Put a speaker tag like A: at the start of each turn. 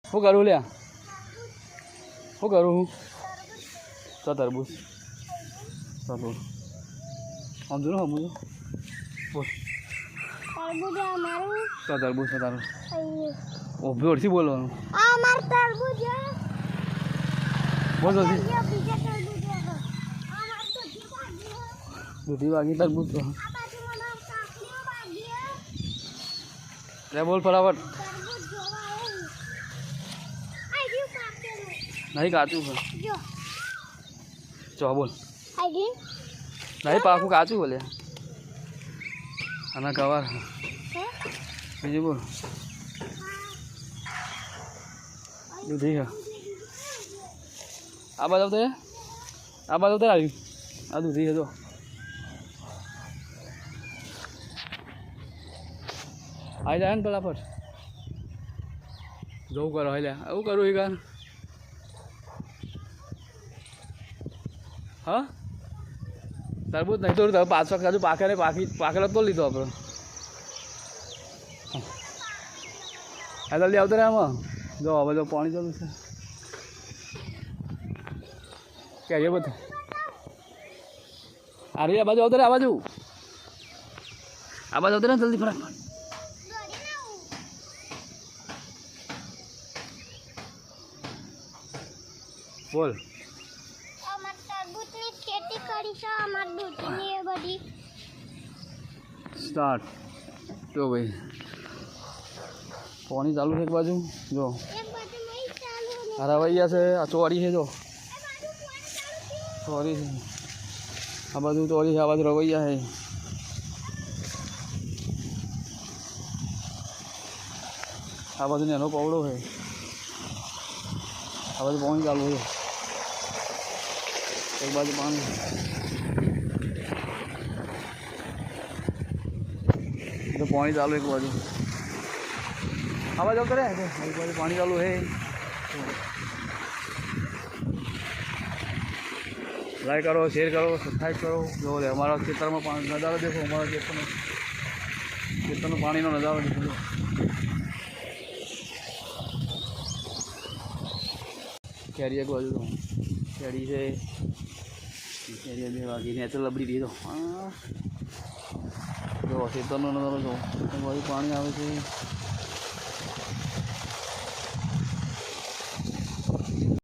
A: શું કરું લ્યા શું કરું હું તો તરબૂચ તો સમજુ ને સમજુ બોલ તો તરબૂચ છે તારું ઓભી ઓળથી બોલવાનું બોલ દૂધી વાગી તરબૂચ રે બોલ ફટાફટ નહીં કાચું છે ચો બોલ નહીં પાકું કાચું બોલે આના કવાર બીજું બોલ દૂધી છે આ બાજુ તો આવ્યું આ દૂધી છે તો આવી જાય ને ફટાફટ જવું કરો એટલે એવું કરું એ કાર હા તરબૂચ નહીં તો પાંચ વાગ કાજુ પાકેલો તો લીધો આપણે હા જલ્દી આવતો રે આમાં જો હવે જો પાણી ચાલુ છે ક્યાં બધું અરે આ બાજુ આવતો રે આ બાજુ આવતો રે જલ્દી ફટાફટ બોલ સ્ટાર્ટ જો ભાઈ પાણી ચાલુ છે એક બાજુ જો હરાવૈયા છે આ ચોરી છે જો ચોરી છે આ બાજુ ચોરી છે આ બાજુ રવૈયા છે આ બાજુ એનો પવડો છે આ બાજુ પાણી ચાલુ છે એક બાજુ પાણી તો પાણી ચાલુ એક બાજુ આ બાજુ કરે એક બાજુ પાણી ચાલુ है लाइक करो शेयर करो सब्सक्राइब करो जो हमारा खेतर में पानी नज़ारा देखो हमारा खेतर में पानी नज़ारा देखो कैरी एक बाजू तो कैरी से कैरी भी बाकी नेचुरल लबड़ी दी तो जो खेतर नज़ारो जो बाजू पानी आवे